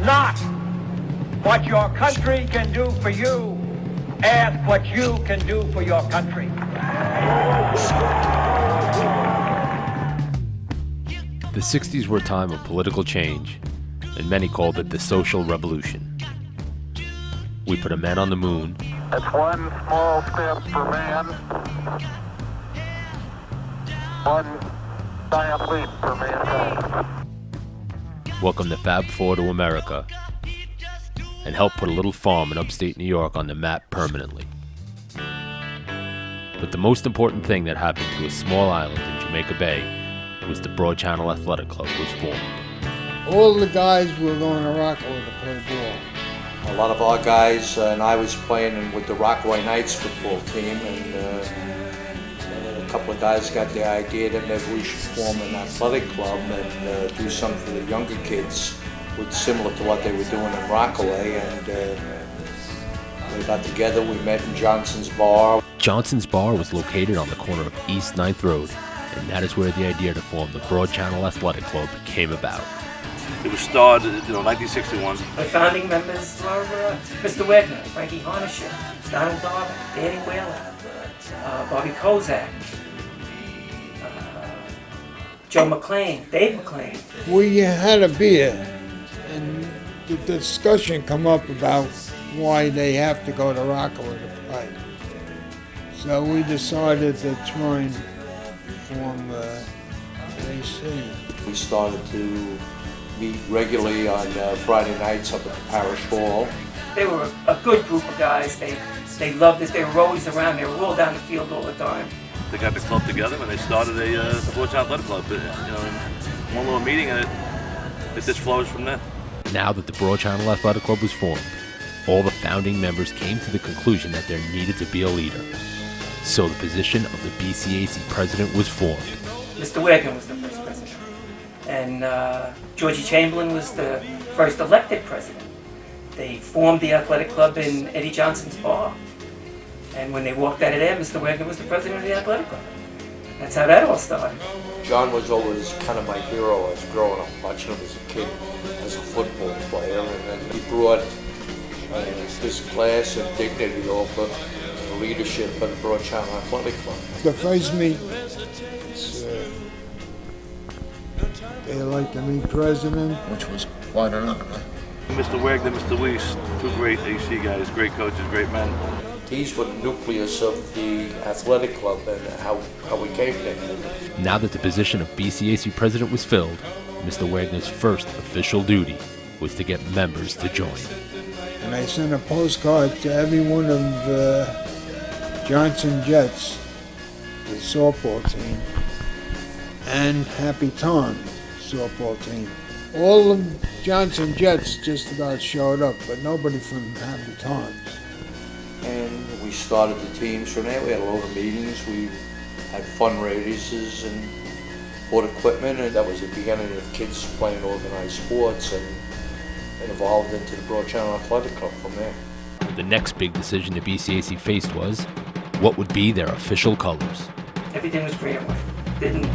not what your country can do for you. Ask what you can do for your country. The 60s were a time of political change, and many called it the social revolution. We put a man on the moon. It's one small step for man, one giant leap for mankind. Welcome the Fab Four to America, and helped put a little farm in upstate New York on the map permanently. But the most important thing that happened to a small island in Jamaica Bay was the Broad Channel Athletic Club was formed. All the guys were going to Rockaway to play ball. A lot of our guys, and I was playing with the Rockaway Knights football team, and a couple of guys got the idea that maybe we should form an athletic club and do something for the younger kids, similar to what they were doing in Rockaway. And we got together, we met in Johnson's Bar. Johnson's Bar was located on the corner of East 9th Road, and that is where the idea to form the Broad Channel Athletic Club came about. It was started, 1961. The founding members were Mr. Wagner, Frankie Harnisher, Donald Darvin, Danny Whalen, Bobby Kozak, Joe McLean, Dave McLean. We had a beer, and the discussion come up about why they have to go to Rockaway to play. So we decided to try and form AC. We started to meet regularly on Friday nights up at the parish hall. They were a good group of guys. They loved it. They were always around. They were all down the field all the time. They got the club together and they started the Broad Channel Athletic Club. In one little meeting, and it just flows from there. Now that the Broad Channel Athletic Club was formed, all the founding members came to the conclusion that there needed to be a leader. So the position of the BCAC president was formed. Mr. Wagner was the first president. And Georgie Chamberlain was the first elected president. They formed the athletic club in Eddie Johnson's Bar. And when they walked out of there, Mr. Wagner was the president of the athletic club. That's how that all started. John was always kind of my hero as growing up, watching him as a kid, as a football player, and then he brought this class and dignity over the leadership of the Broad Channel Athletic Club. The first meet, they like the new president, which was quite an honor. Mr. Wagner, Mr. Weiss, two great AC guys, great coaches, great men. These were the nucleus of the athletic club and how we came there. Now that the position of BCAC president was filled, Mr. Wagner's first official duty was to get members to join. and I sent a postcard to every one of the Johnson Jets, the softball team, and Happy Tom softball team. All of Johnson Jets just about showed up, but nobody from Happy Tom's. And we started the teams from there. We had a lot of meetings. We had fundraisers and bought equipment, and that was the beginning of kids playing organized sports, and it evolved into the Broad Channel Athletic Club from there. The next big decision the BCAC faced was what would be their official colors. Everything was green and white. Didn't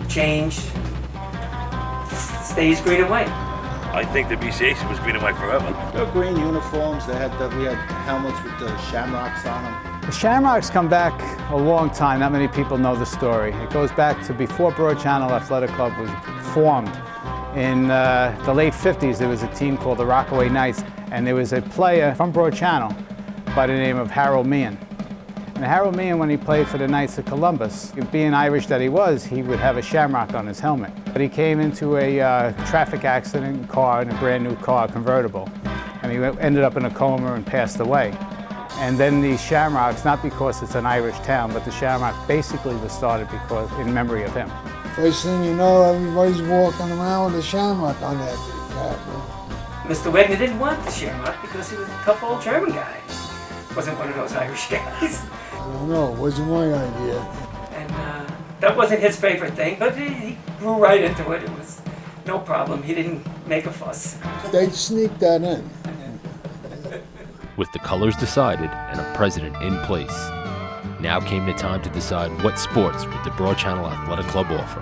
change. Stays green and white. I think the BCAC was green and white forever. They're green uniforms. We had helmets with the shamrocks on them. The Shamrocks come back a long time. Not many people know the story. It goes back to before Broad Channel Athletic Club was formed. In the late 50s, there was a team called the Rockaway Knights, and there was a player from Broad Channel by the name of Harold Meehan. And Harold Meehan, when he played for the Knights of Columbus, being Irish that he would have a shamrock on his helmet. But he came into a traffic accident car, in a brand new car, convertible, and he ended up in a coma and passed away. And then the Shamrocks, not because it's an Irish town, but the Shamrocks basically was started because in memory of him. First thing you know, everybody's walking around with a shamrock on their cap. Mr. Wagner didn't want the shamrock because he was a tough old German guy. Wasn't one of those Irish guys. I don't know, it wasn't my idea. And that wasn't his favorite thing, but he grew right into it. It was no problem. He didn't make a fuss. They sneaked that in. With the colors decided and a president in place, now came the time to decide what sports would the Broad Channel Athletic Club offer.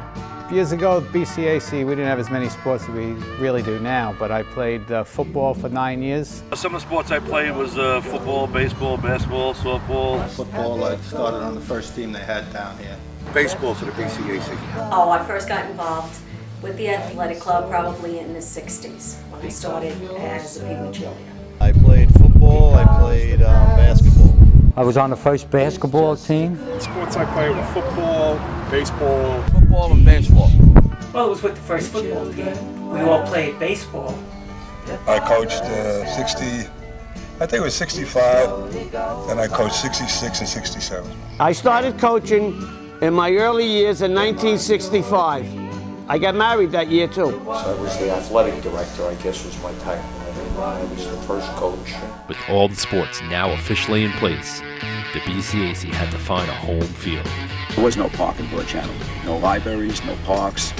Years ago, BCAC, we didn't have as many sports that we really do now, but I played football for 9 years. Some of the sports I played was football, baseball, basketball, softball. Football, I started on the first team they had down here. Baseball for the BCAC. Oh, I first got involved with the athletic club probably in the 60s when I started as a peewee cheerleader. I played football, I played basketball. I was on the first basketball team. Sports I played were football, baseball. Football and baseball. Well, it was with the first football team. We all played baseball. I coached 60, I think it was 65, then I coached 66 and 67. I started coaching in my early years in 1965. I got married that year too. So I was the athletic director, I guess was my title. I was the first coach. With all the sports now officially in place, the BCAC had to find a home field. There was no park in Broad Channel. No libraries, no parks,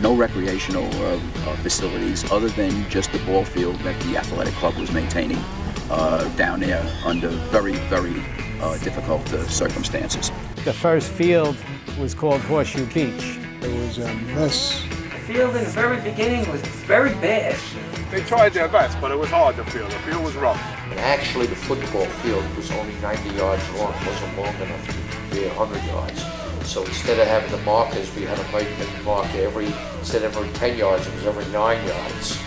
no recreational facilities other than just the ball field that the athletic club was maintaining down there under very, very difficult circumstances. The first field was called Horseshoe Beach. It was a mess. The field in the very beginning was very bad. They tried their best, but it was hard to field. The field was rough. And actually the football field was only 90 yards long. It wasn't long enough to be 100 yards. So instead of having the markers, we had to make the marker instead of every 10 yards, it was every 9 yards.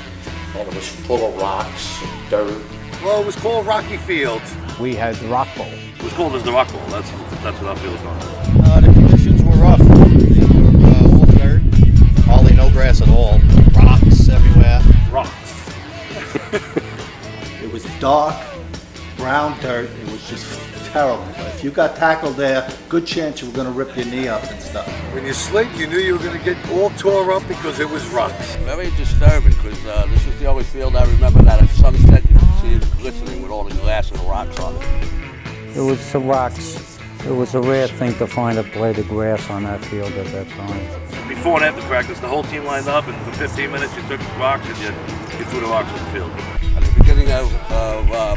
And it was full of rocks and dirt. Well, it was called Rocky Field. We had the Rock Bowl. It was called as the Rock Bowl. That's what our field was known as. The conditions were rough. They were all dirt, hardly no grass at all, rocks everywhere. Rocks. It was dark, brown dirt. It was just terrible. If you got tackled there, good chance you were going to rip your knee up and stuff. When you slid, you knew you were going to get all tore up because it was rocks. Very disturbing because this was the only field I remember that at sunset you could see it glistening with all the glass and the rocks on it. It was the rocks. It was a rare thing to find a blade of grass on that field at that time. Before and after practice, the whole team lined up, and for 15 minutes you took rocks and you threw the rocks on the field. At the beginning of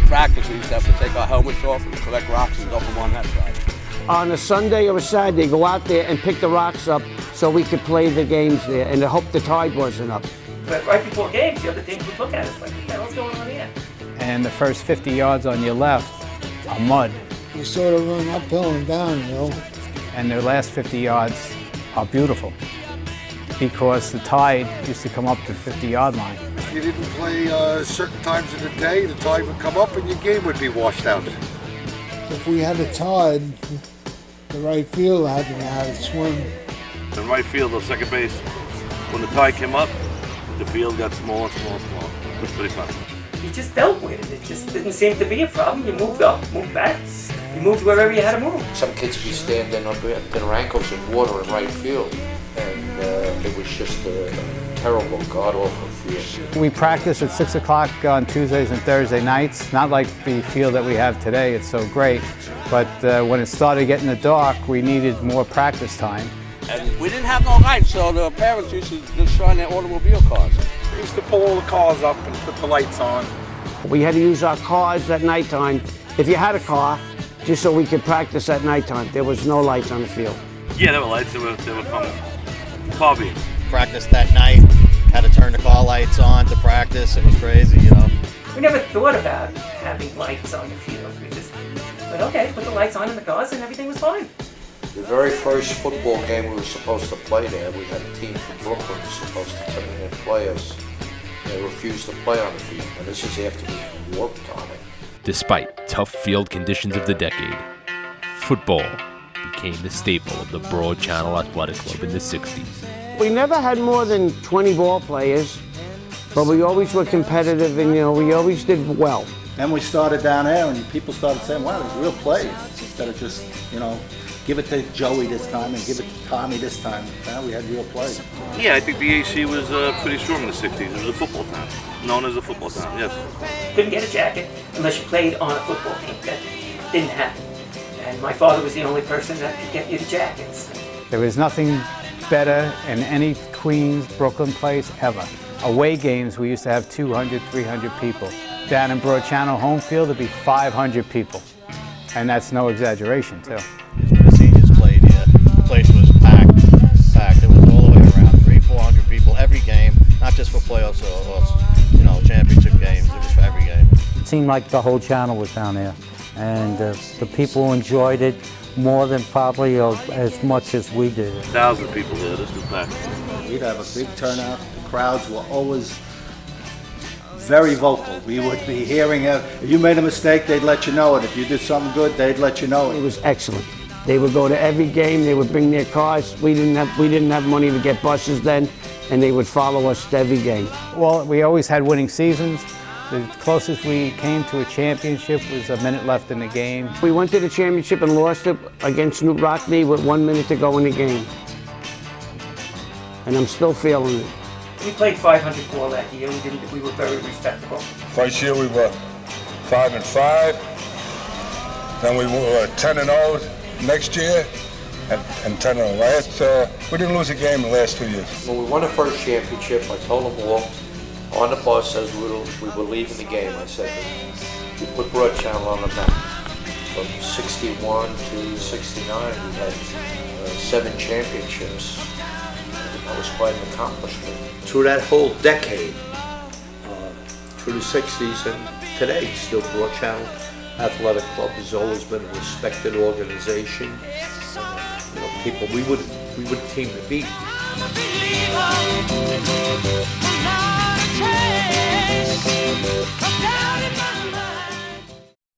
practice, we used to have to take our helmets off and collect rocks and dump them on that side. On a Sunday or a Saturday, go out there and pick the rocks up so we could play the games there and hope the tide wasn't up. But right before games, the other teams would look at us like, what the hell's going on here? And the first 50 yards on your left are mud. You sort of run uphill and downhill. And the last 50 yards are beautiful because the tide used to come up to the 50-yard line. If you didn't play certain times of the day, the tide would come up and your game would be washed out. If we had a tide, the right field had to know how to swim. The right field or second base, when the tide came up, the field got smaller, smaller, smaller. It was pretty fun. You just dealt with it. It just didn't seem to be a problem. You moved up, moved back. You moved wherever you had to move. Some kids be standing up to their ankles in water in right field, and it was just a terrible, god-awful field. We practice at 6 o'clock on Tuesdays and Thursday nights. Not like the field that we have today, it's so great. But when it started getting dark, we needed more practice time. And we didn't have no lights, so the parents used to just shine their automobile cars. We used to pull all the cars up and put the lights on. We had to use our cars at nighttime, if you had a car, just so we could practice at nighttime. There was no lights on the field. Yeah, there were lights. They were fun. Car beams. Practiced that night, had to turn the car lights on to practice. It was crazy, you know. We never thought about having lights on the field. We just said, okay, put the lights on in the cars and everything was fine. The very first football game we were supposed to play there, we had a team from Brooklyn who was supposed to come in and play us. They refused to play on the field, and this is after we had worked on it. Despite tough field conditions of the decade, football became the staple of the Broad Channel Athletic Club in the 60s. We never had more than 20 ball players, but we always were competitive and, we always did well. Then we started down there and people started saying, wow, there's real plays. Instead of just, give it to Joey this time and give it to Tommy this time. Now we had real plays. Yeah, I think BAC was pretty strong in the 60s. It was a football town, known as a football town, yes. Couldn't get a jacket unless you played on a football team. That didn't happen. And my father was the only person that could get you the jackets. There was nothing better in any Queens, Brooklyn place ever. Away games, we used to have 200, 300 people. Down in Broad Channel home field, it'd be 500 people. And that's no exaggeration, too. The seniors played here. The place was packed. It was all the way just for playoffs or you know, championship games. It was for every game. It seemed like the whole channel was down there, and the people enjoyed it more than probably as much as we did. 1,000 people there. This was packed. We'd have a big turnout. The crowds were always very vocal. We would be hearing it. If you made a mistake, they'd let you know it. If you did something good, they'd let you know It it. was excellent. They would go to every game. They would bring their cars. We didn't have money to get buses then, and they would follow us to every game. Well, we always had winning seasons. The closest we came to a championship was a minute left in the game. We went to the championship and lost it against New Rockney with 1 minute to go in the game. And I'm still feeling it. We played 500 ball that year. We were very respectable. First year we were 5-5. Then we were 10-0 next year and 10-0. We didn't lose a game in the last 2 years. When we won the first championship, I told them all on the bus as we were leaving the game, I said, we put Broad Channel on the map. From 61 to 69, we had 7 championships. That was quite an accomplishment. Through that whole decade, through the 60s and today, still Broad Channel Athletic Club has always been a respected organization. You know, people, we would team to beat.